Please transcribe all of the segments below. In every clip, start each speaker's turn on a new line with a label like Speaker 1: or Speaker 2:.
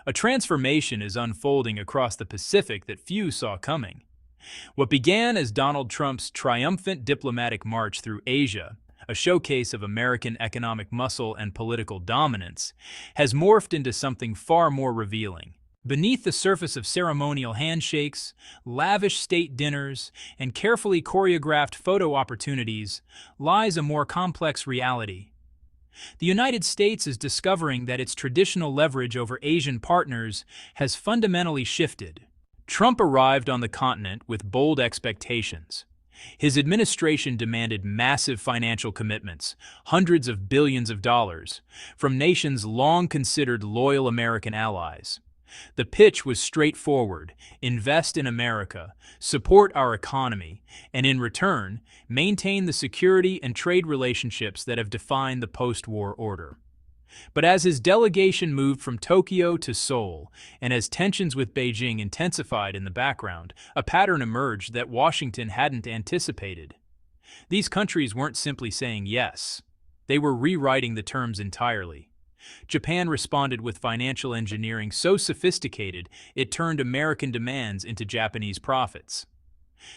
Speaker 1: A transformation is unfolding across the Pacific that few saw coming. What began as Donald Trump's triumphant diplomatic march through Asia, a showcase of American economic muscle and political dominance, has morphed into something far more revealing. Beneath the surface of ceremonial handshakes, lavish state dinners, and carefully choreographed photo opportunities lies a more complex reality. The United States is discovering that its traditional leverage over Asian partners has fundamentally shifted. Trump arrived on the continent with bold expectations. His administration demanded massive financial commitments, hundreds of billions of dollars, from nations long considered loyal American allies. The pitch was straightforward: invest in America, support our economy, and in return, maintain the security and trade relationships that have defined the post-war order. But as his delegation moved from Tokyo to Seoul, and as tensions with Beijing intensified in the background, a pattern emerged that Washington hadn't anticipated. These countries weren't simply saying yes. They were rewriting the terms entirely. Japan responded with financial engineering so sophisticated it turned American demands into Japanese profits.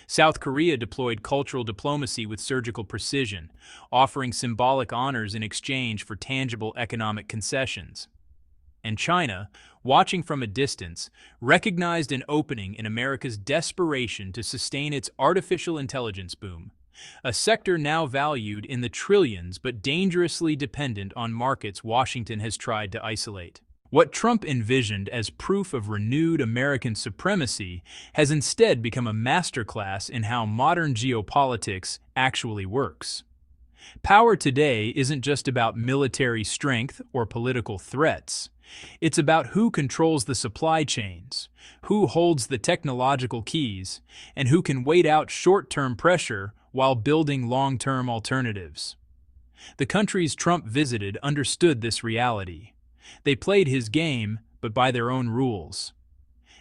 Speaker 1: South Korea deployed cultural diplomacy with surgical precision, offering symbolic honors in exchange for tangible economic concessions. And China, watching from a distance, recognized an opening in America's desperation to sustain its artificial intelligence boom, a sector now valued in the trillions but dangerously dependent on markets Washington has tried to isolate. What Trump envisioned as proof of renewed American supremacy has instead become a masterclass in how modern geopolitics actually works. Power today isn't just about military strength or political threats. It's about who controls the supply chains, who holds the technological keys, and who can wait out short-term pressure while building long-term alternatives. The countries Trump visited understood this reality. They played his game, but by their own rules.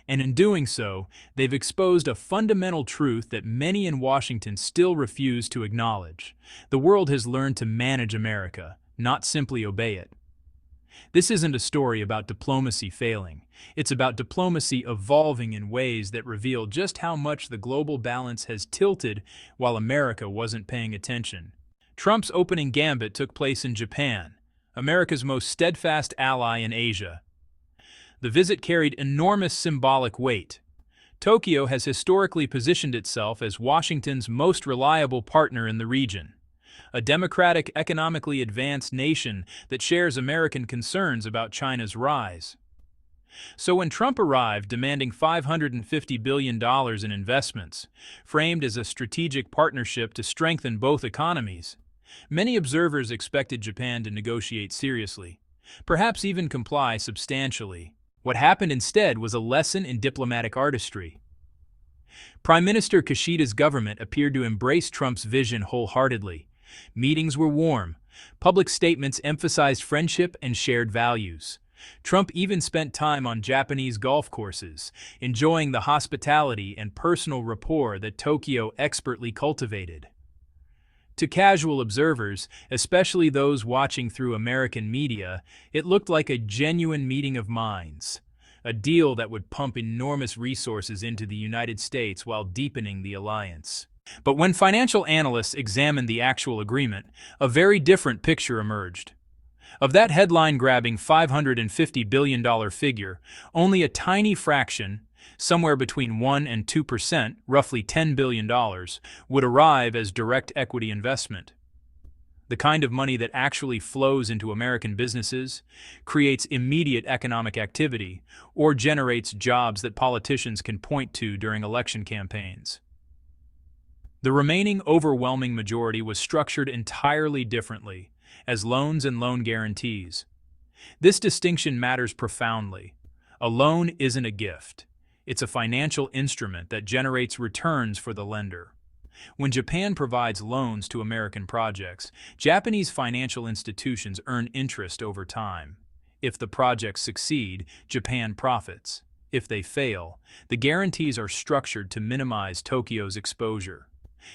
Speaker 1: And in doing so, they've exposed a fundamental truth that many in Washington still refuse to acknowledge. The world has learned to manage America, not simply obey it. This isn't a story about diplomacy failing. It's about diplomacy evolving in ways that reveal just how much the global balance has tilted while America wasn't paying attention. Trump's opening gambit took place in Japan, America's most steadfast ally in Asia. The visit carried enormous symbolic weight. Tokyo has historically positioned itself as Washington's most reliable partner in the region, a democratic, economically advanced nation that shares American concerns about China's rise. So when Trump arrived demanding $550 billion in investments, framed as a strategic partnership to strengthen both economies, many observers expected Japan to negotiate seriously, perhaps even comply substantially. What happened instead was a lesson in diplomatic artistry. Prime Minister Kishida's government appeared to embrace Trump's vision wholeheartedly. Meetings were warm. Public statements emphasized friendship and shared values. Trump even spent time on Japanese golf courses, enjoying the hospitality and personal rapport that Tokyo expertly cultivated. To casual observers, especially those watching through American media, it looked like a genuine meeting of minds, a deal that would pump enormous resources into the United States while deepening the alliance. But when financial analysts examined the actual agreement, a very different picture emerged. Of that headline-grabbing $550 billion figure, only a tiny fraction, somewhere between 1 and 2%, roughly $10 billion, would arrive as direct equity investment. The kind of money that actually flows into American businesses, creates immediate economic activity, or generates jobs that politicians can point to during election campaigns. The remaining overwhelming majority was structured entirely differently, as loans and loan guarantees. This distinction matters profoundly. A loan isn't a gift. It's a financial instrument that generates returns for the lender. When Japan provides loans to American projects, Japanese financial institutions earn interest over time. If the projects succeed, Japan profits. If they fail, the guarantees are structured to minimize Tokyo's exposure.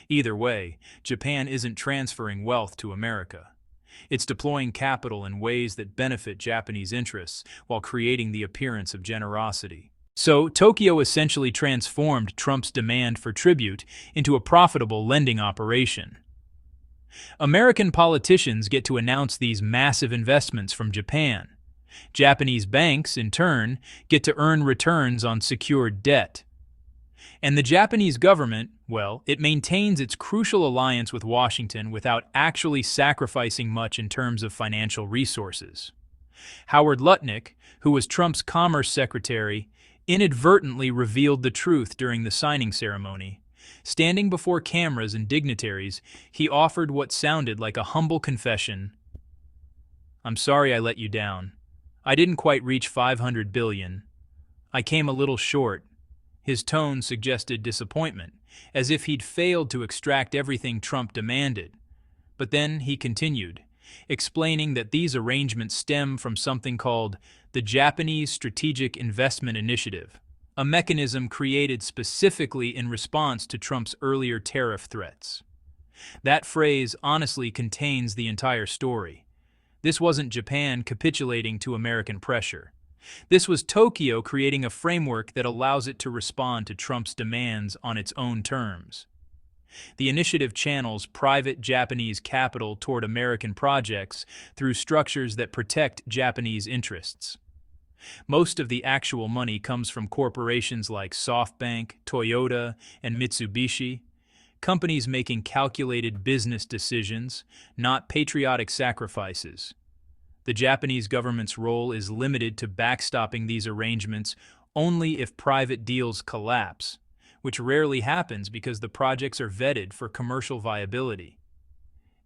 Speaker 1: Either way, Japan isn't transferring wealth to America. It's deploying capital in ways that benefit Japanese interests while creating the appearance of generosity. So, Tokyo essentially transformed Trump's demand for tribute into a profitable lending operation. American politicians get to announce these massive investments from Japan. Japanese banks, in turn, get to earn returns on secured debt. And the Japanese government, well, it maintains its crucial alliance with Washington without actually sacrificing much in terms of financial resources. Howard Lutnick, who was Trump's commerce secretary, inadvertently revealed the truth during the signing ceremony. Standing before cameras and dignitaries, he offered what sounded like a humble confession. "I'm sorry I let you down. I didn't quite reach 500 billion. I came a little short." His tone suggested disappointment, as if he'd failed to extract everything Trump demanded. But then he continued, explaining that these arrangements stem from something called the Japanese Strategic Investment Initiative, a mechanism created specifically in response to Trump's earlier tariff threats. That phrase honestly contains the entire story. This wasn't Japan capitulating to American pressure. This was Tokyo creating a framework that allows it to respond to Trump's demands on its own terms. The initiative channels private Japanese capital toward American projects through structures that protect Japanese interests. Most of the actual money comes from corporations like SoftBank, Toyota, and Mitsubishi, companies making calculated business decisions, not patriotic sacrifices. The Japanese government's role is limited to backstopping these arrangements only if private deals collapse, which rarely happens because the projects are vetted for commercial viability.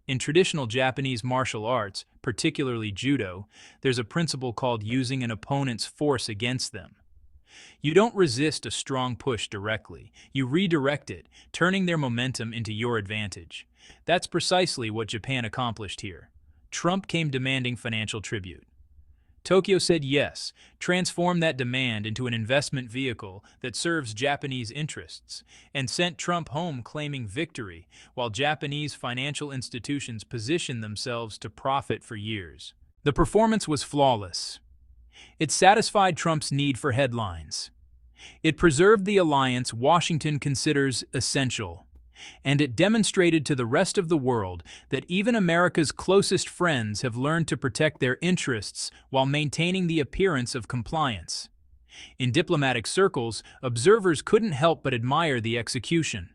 Speaker 1: In traditional Japanese martial arts, particularly judo, there's a principle called using an opponent's force against them. You don't resist a strong push directly. You redirect it, turning their momentum into your advantage. That's precisely what Japan accomplished here. Trump came demanding financial tribute. Tokyo said yes, transformed that demand into an investment vehicle that serves Japanese interests, and sent Trump home claiming victory, while Japanese financial institutions positioned themselves to profit for years. The performance was flawless. It satisfied Trump's need for headlines. It preserved the alliance Washington considers essential. And it demonstrated to the rest of the world that even America's closest friends have learned to protect their interests while maintaining the appearance of compliance. In diplomatic circles, observers couldn't help but admire the execution.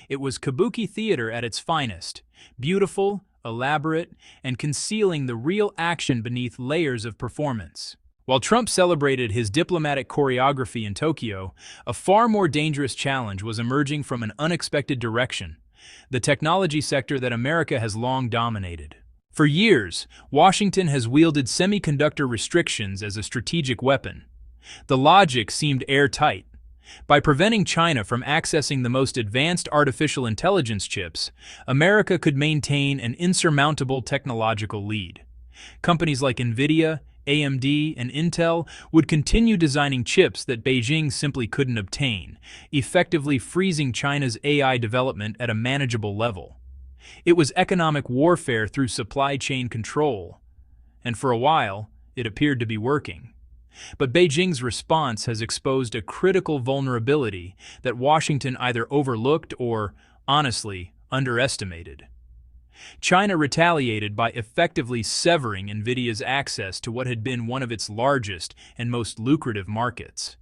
Speaker 1: It was kabuki theater at its finest, beautiful, elaborate, and concealing the real action beneath layers of performance. While Trump celebrated his diplomatic choreography in Tokyo, a far more dangerous challenge was emerging from an unexpected direction: the technology sector that America has long dominated. For years, Washington has wielded semiconductor restrictions as a strategic weapon. The logic seemed airtight. By preventing China from accessing the most advanced artificial intelligence chips, America could maintain an insurmountable technological lead. Companies like Nvidia, AMD, and Intel would continue designing chips that Beijing simply couldn't obtain, effectively freezing China's AI development at a manageable level. It was economic warfare through supply chain control, and for a while, it appeared to be working. But Beijing's response has exposed a critical vulnerability that Washington either overlooked or, honestly, underestimated. China retaliated by effectively severing Nvidia's access to what had been one of its largest and most lucrative markets.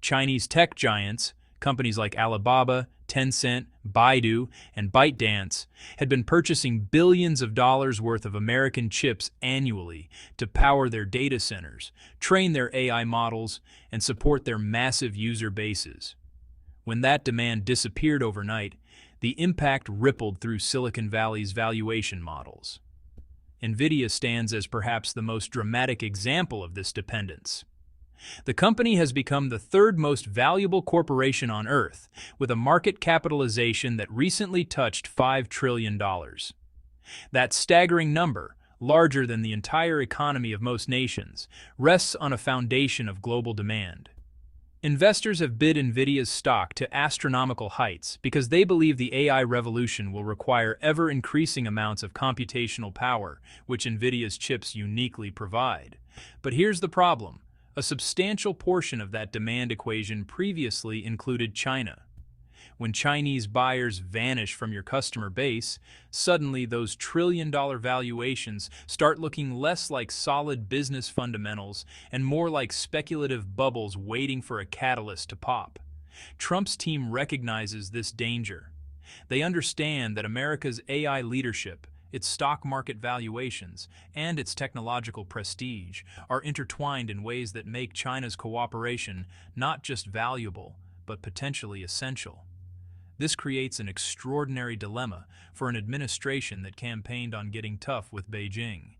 Speaker 1: Chinese tech giants, companies like Alibaba, Tencent, Baidu, and ByteDance, had been purchasing billions of dollars worth of American chips annually to power their data centers, train their AI models, and support their massive user bases. When that demand disappeared overnight, the impact rippled through Silicon Valley's valuation models. Nvidia stands as perhaps the most dramatic example of this dependence. The company has become the third most valuable corporation on Earth, with a market capitalization that recently touched $5 trillion. That staggering number, larger than the entire economy of most nations, rests on a foundation of global demand. Investors have bid Nvidia's stock to astronomical heights because they believe the AI revolution will require ever-increasing amounts of computational power, which Nvidia's chips uniquely provide. But here's the problem. A substantial portion of that demand equation previously included China. When Chinese buyers vanish from your customer base, suddenly those trillion-dollar valuations start looking less like solid business fundamentals and more like speculative bubbles waiting for a catalyst to pop. Trump's team recognizes this danger. They understand that America's AI leadership, its stock market valuations, and its technological prestige are intertwined in ways that make China's cooperation not just valuable, but potentially essential. This creates an extraordinary dilemma for an administration that campaigned on getting tough with Beijing.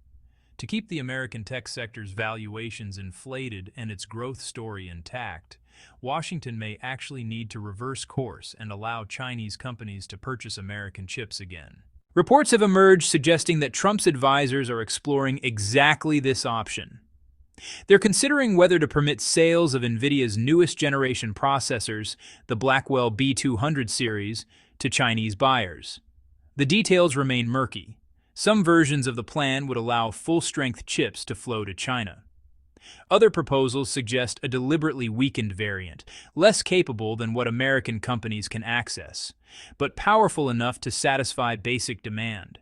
Speaker 1: To keep the American tech sector's valuations inflated and its growth story intact, Washington may actually need to reverse course and allow Chinese companies to purchase American chips again. Reports have emerged suggesting that Trump's advisors are exploring exactly this option. They're considering whether to permit sales of Nvidia's newest generation processors, the Blackwell B200 series, to Chinese buyers. The details remain murky. Some versions of the plan would allow full-strength chips to flow to China. Other proposals suggest a deliberately weakened variant, less capable than what American companies can access, but powerful enough to satisfy basic demand.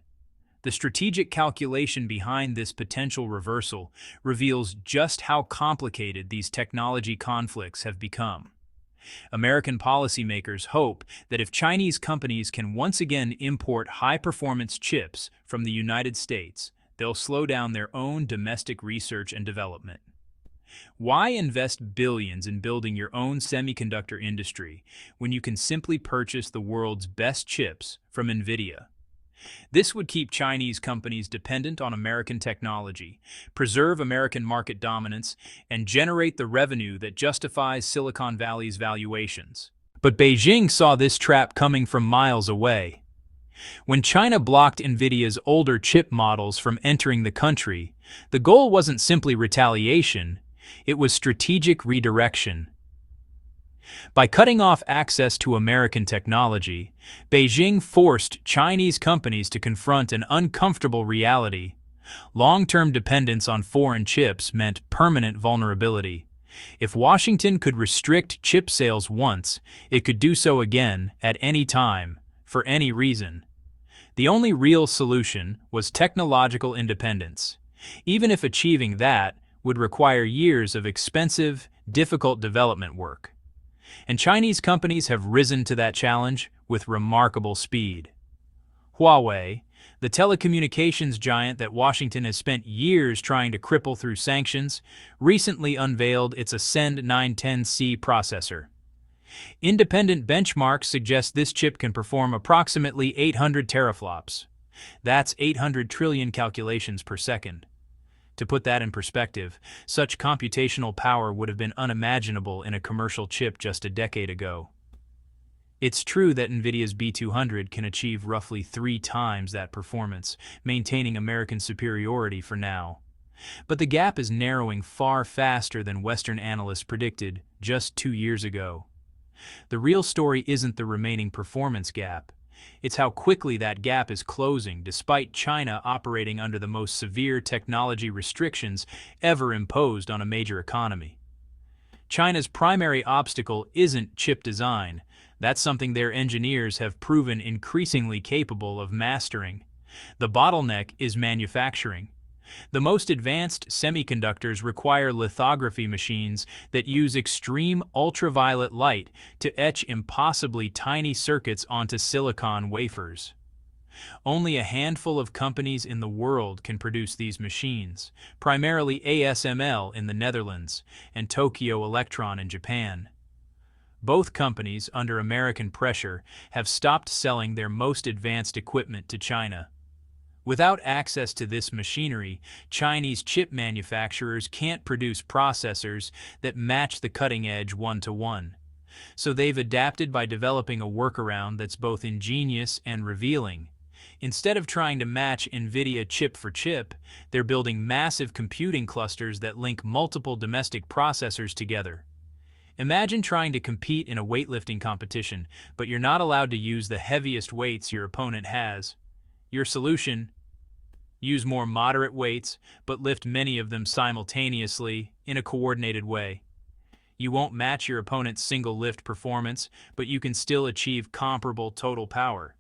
Speaker 1: The strategic calculation behind this potential reversal reveals just how complicated these technology conflicts have become. American policymakers hope that if Chinese companies can once again import high-performance chips from the United States, they'll slow down their own domestic research and development. Why invest billions in building your own semiconductor industry when you can simply purchase the world's best chips from Nvidia? This would keep Chinese companies dependent on American technology, preserve American market dominance, and generate the revenue that justifies Silicon Valley's valuations. But Beijing saw this trap coming from miles away. When China blocked Nvidia's older chip models from entering the country, the goal wasn't simply retaliation, it was strategic redirection. By cutting off access to American technology, Beijing forced Chinese companies to confront an uncomfortable reality. Long-term dependence on foreign chips meant permanent vulnerability. If Washington could restrict chip sales once, it could do so again at any time, for any reason. The only real solution was technological independence, even if achieving that would require years of expensive, difficult development work. And Chinese companies have risen to that challenge with remarkable speed. Huawei, the telecommunications giant that Washington has spent years trying to cripple through sanctions, recently unveiled its Ascend 910C processor. Independent benchmarks suggest this chip can perform approximately 800 teraflops. That's 800 trillion calculations per second. To put that in perspective, such computational power would have been unimaginable in a commercial chip just a decade ago. It's true that Nvidia's B200 can achieve roughly 3 times that performance, maintaining American superiority for now. But the gap is narrowing far faster than Western analysts predicted just 2 years ago. The real story isn't the remaining performance gap. It's how quickly that gap is closing despite China operating under the most severe technology restrictions ever imposed on a major economy. China's primary obstacle isn't chip design. That's something their engineers have proven increasingly capable of mastering. The bottleneck is manufacturing. The most advanced semiconductors require lithography machines that use extreme ultraviolet light to etch impossibly tiny circuits onto silicon wafers. Only a handful of companies in the world can produce these machines, primarily ASML in the Netherlands and Tokyo Electron in Japan. Both companies, under American pressure, have stopped selling their most advanced equipment to China. Without access to this machinery, Chinese chip manufacturers can't produce processors that match the cutting edge one-to-one. So they've adapted by developing a workaround that's both ingenious and revealing. Instead of trying to match Nvidia chip for chip, they're building massive computing clusters that link multiple domestic processors together. Imagine trying to compete in a weightlifting competition, but you're not allowed to use the heaviest weights your opponent has. Your solution: use more moderate weights, but lift many of them simultaneously in a coordinated way. You won't match your opponent's single lift performance, but you can still achieve comparable total power.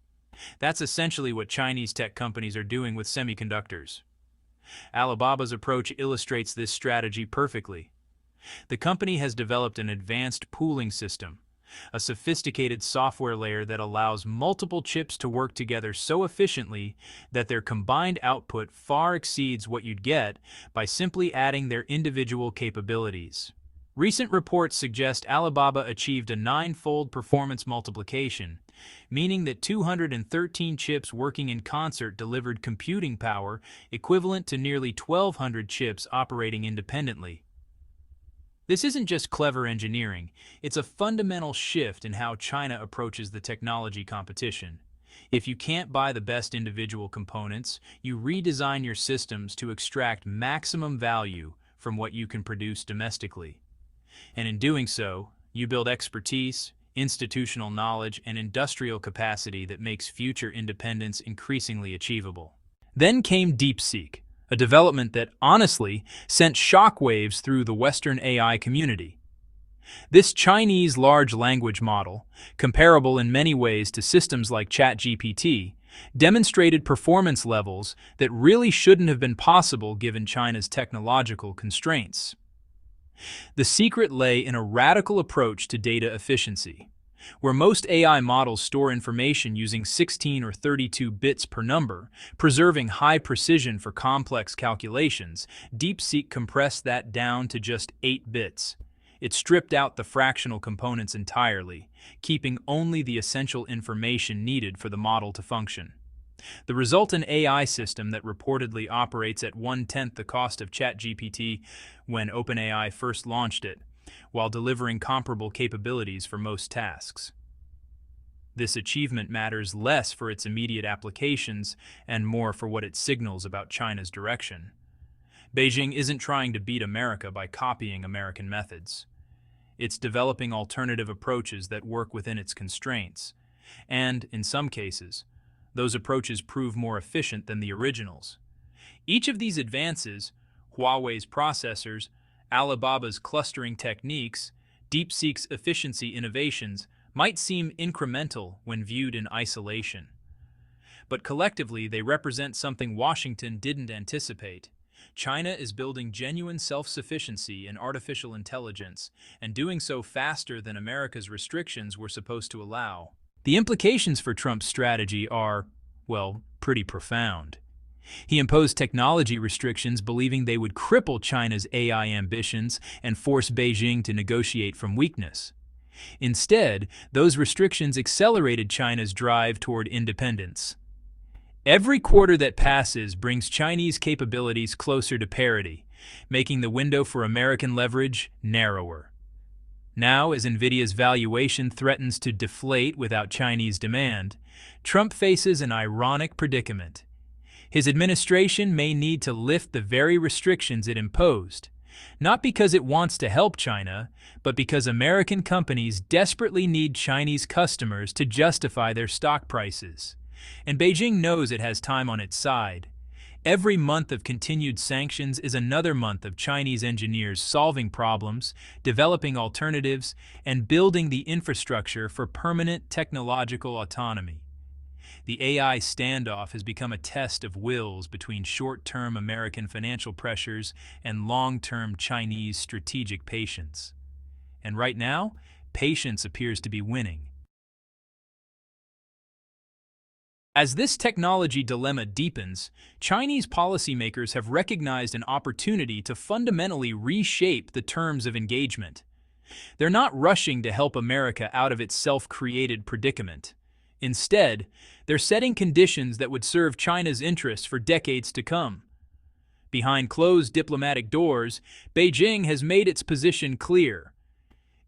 Speaker 1: That's essentially what Chinese tech companies are doing with semiconductors. Alibaba's approach illustrates this strategy perfectly. The company has developed an advanced pooling system, a sophisticated software layer that allows multiple chips to work together so efficiently that their combined output far exceeds what you'd get by simply adding their individual capabilities. Recent reports suggest Alibaba achieved a 9-fold performance multiplication, meaning that 213 chips working in concert delivered computing power equivalent to nearly 1,200 chips operating independently. This isn't just clever engineering, it's a fundamental shift in how China approaches the technology competition. If you can't buy the best individual components, you redesign your systems to extract maximum value from what you can produce domestically. And in doing so, you build expertise, institutional knowledge, and industrial capacity that makes future independence increasingly achievable. Then came DeepSeek, a development that, honestly, sent shockwaves through the Western AI community. This Chinese large language model, comparable in many ways to systems like ChatGPT, demonstrated performance levels that really shouldn't have been possible given China's technological constraints. The secret lay in a radical approach to data efficiency. Where most AI models store information using 16 or 32 bits per number, preserving high precision for complex calculations, DeepSeek compressed that down to just 8 bits. It stripped out the fractional components entirely, keeping only the essential information needed for the model to function. The resultant AI system that reportedly operates at 1/10 the cost of ChatGPT when OpenAI first launched it, while delivering comparable capabilities for most tasks. This achievement matters less for its immediate applications and more for what it signals about China's direction. Beijing isn't trying to beat America by copying American methods. It's developing alternative approaches that work within its constraints, and, in some cases, those approaches prove more efficient than the originals. Each of these advances, Huawei's processors, Alibaba's clustering techniques, DeepSeek's efficiency innovations, might seem incremental when viewed in isolation. But collectively, they represent something Washington didn't anticipate. China is building genuine self-sufficiency in artificial intelligence, and doing so faster than America's restrictions were supposed to allow. The implications for Trump's strategy are, well, pretty profound. He imposed technology restrictions believing they would cripple China's AI ambitions and force Beijing to negotiate from weakness. Instead, those restrictions accelerated China's drive toward independence. Every quarter that passes brings Chinese capabilities closer to parity, making the window for American leverage narrower. Now, as Nvidia's valuation threatens to deflate without Chinese demand, Trump faces an ironic predicament. His administration may need to lift the very restrictions it imposed, not because it wants to help China, but because American companies desperately need Chinese customers to justify their stock prices. And Beijing knows it has time on its side. Every month of continued sanctions is another month of Chinese engineers solving problems, developing alternatives, and building the infrastructure for permanent technological autonomy. The AI standoff has become a test of wills between short-term American financial pressures and long-term Chinese strategic patience. And right now, patience appears to be winning. As this technology dilemma deepens, Chinese policymakers have recognized an opportunity to fundamentally reshape the terms of engagement. They're not rushing to help America out of its self-created predicament. Instead, they're setting conditions that would serve China's interests for decades to come. Behind closed diplomatic doors, Beijing has made its position clear.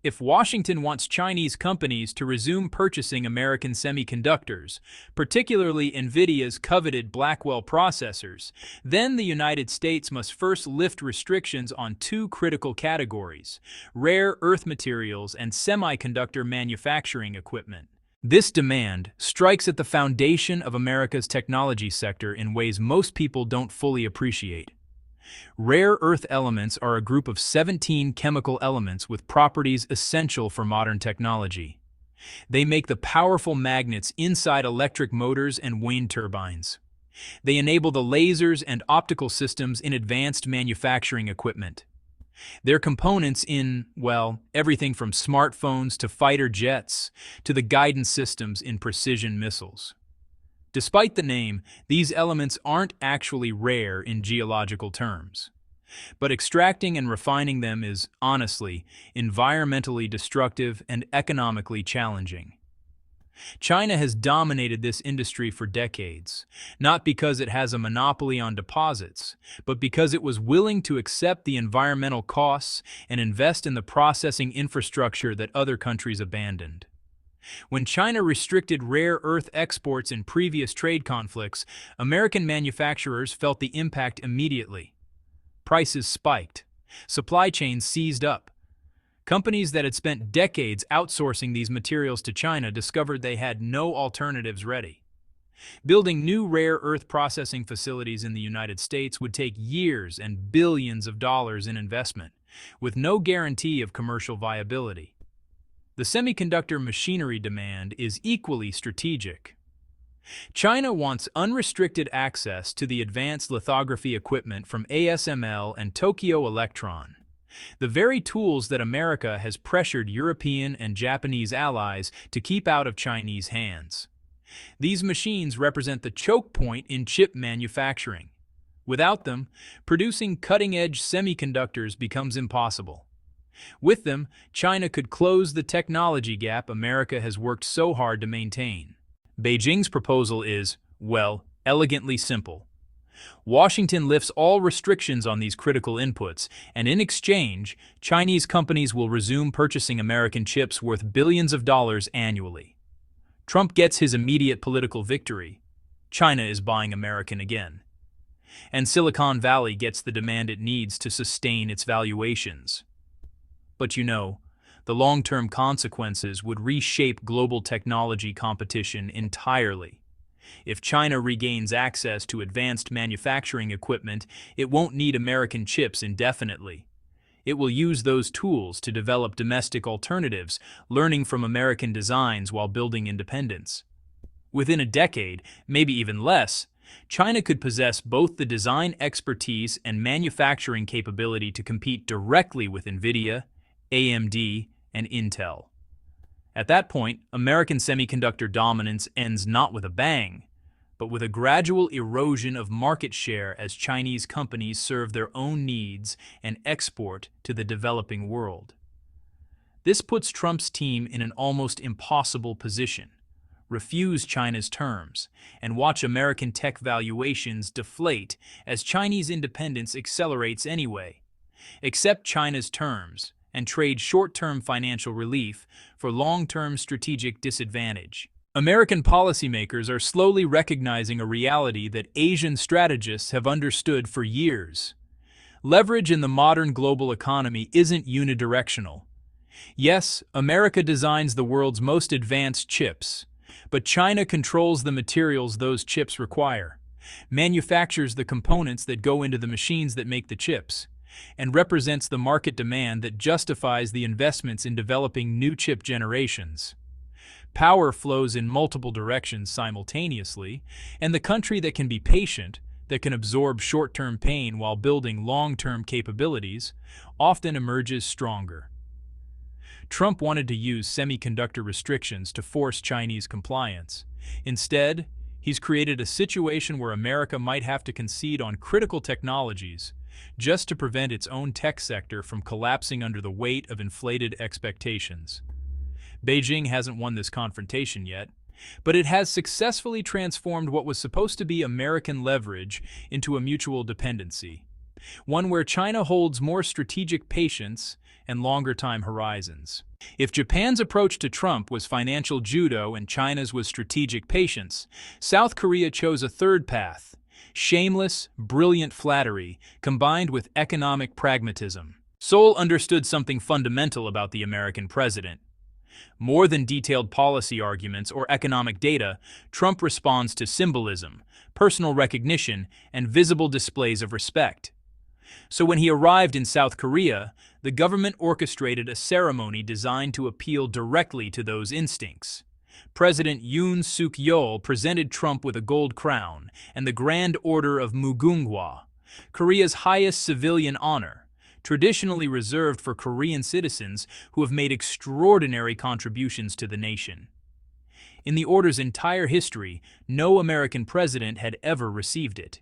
Speaker 1: If Washington wants Chinese companies to resume purchasing American semiconductors, particularly Nvidia's coveted Blackwell processors, then the United States must first lift restrictions on two critical categories: rare earth materials and semiconductor manufacturing equipment. This demand strikes at the foundation of America's technology sector in ways most people don't fully appreciate. Rare earth elements are a group of 17 chemical elements with properties essential for modern technology. They make the powerful magnets inside electric motors and wind turbines. They enable the lasers and optical systems in advanced manufacturing equipment. They're components in, well, everything from smartphones to fighter jets to the guidance systems in precision missiles. Despite the name, these elements aren't actually rare in geological terms. But extracting and refining them is, honestly, environmentally destructive and economically challenging. China has dominated this industry for decades, not because it has a monopoly on deposits, but because it was willing to accept the environmental costs and invest in the processing infrastructure that other countries abandoned. When China restricted rare earth exports in previous trade conflicts, American manufacturers felt the impact immediately. Prices spiked. Supply chains seized up. Companies that had spent decades outsourcing these materials to China discovered they had no alternatives ready. Building new rare earth processing facilities in the United States would take years and billions of dollars in investment, with no guarantee of commercial viability. The semiconductor machinery demand is equally strategic. China wants unrestricted access to the advanced lithography equipment from ASML and Tokyo Electron, the very tools that America has pressured European and Japanese allies to keep out of Chinese hands. These machines represent the choke point in chip manufacturing. Without them, producing cutting-edge semiconductors becomes impossible. With them, China could close the technology gap America has worked so hard to maintain. Beijing's proposal is, well, elegantly simple. Washington lifts all restrictions on these critical inputs, and in exchange, Chinese companies will resume purchasing American chips worth billions of dollars annually. Trump gets his immediate political victory. China is buying American again. And Silicon Valley gets the demand it needs to sustain its valuations. But the long-term consequences would reshape global technology competition entirely. If China regains access to advanced manufacturing equipment, it won't need American chips indefinitely. It will use those tools to develop domestic alternatives, learning from American designs while building independence. Within a decade, maybe even less, China could possess both the design expertise and manufacturing capability to compete directly with Nvidia, AMD, and Intel. At that point, American semiconductor dominance ends not with a bang, but with a gradual erosion of market share as Chinese companies serve their own needs and export to the developing world. This puts Trump's team in an almost impossible position: refuse China's terms and watch American tech valuations deflate as Chinese independence accelerates anyway. Accept China's terms and trade short-term financial relief for long-term strategic disadvantage. American policymakers are slowly recognizing a reality that Asian strategists have understood for years. Leverage in the modern global economy isn't unidirectional. Yes, America designs the world's most advanced chips, but China controls the materials those chips require, manufactures the components that go into the machines that make the chips, and represents the market demand that justifies the investments in developing new chip generations. Power flows in multiple directions simultaneously, and the country that can be patient, that can absorb short-term pain while building long-term capabilities, often emerges stronger. Trump wanted to use semiconductor restrictions to force Chinese compliance. Instead, he's created a situation where America might have to concede on critical technologies just to prevent its own tech sector from collapsing under the weight of inflated expectations. Beijing hasn't won this confrontation yet, but it has successfully transformed what was supposed to be American leverage into a mutual dependency, one where China holds more strategic patience and longer time horizons. If Japan's approach to Trump was financial judo and China's was strategic patience, South Korea chose a third path: shameless, brilliant flattery combined with economic pragmatism. Seoul understood something fundamental about the American president. More than detailed policy arguments or economic data, Trump responds to symbolism, personal recognition, and visible displays of respect. So when he arrived in South Korea, the government orchestrated a ceremony designed to appeal directly to those instincts. President Yoon Suk-yeol presented Trump with a gold crown and the Grand Order of Mugunghwa, Korea's highest civilian honor, traditionally reserved for Korean citizens who have made extraordinary contributions to the nation. In the order's entire history, no American president had ever received it.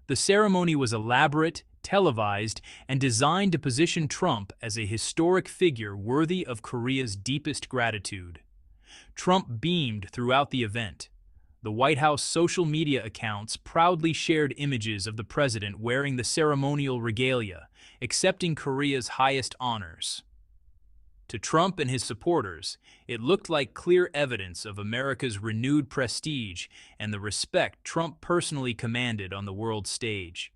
Speaker 1: The ceremony was elaborate, televised, and designed to position Trump as a historic figure worthy of Korea's deepest gratitude. Trump beamed throughout the event. The White House social media accounts proudly shared images of the president wearing the ceremonial regalia, accepting Korea's highest honors. To Trump and his supporters, it looked like clear evidence of America's renewed prestige and the respect Trump personally commanded on the world stage.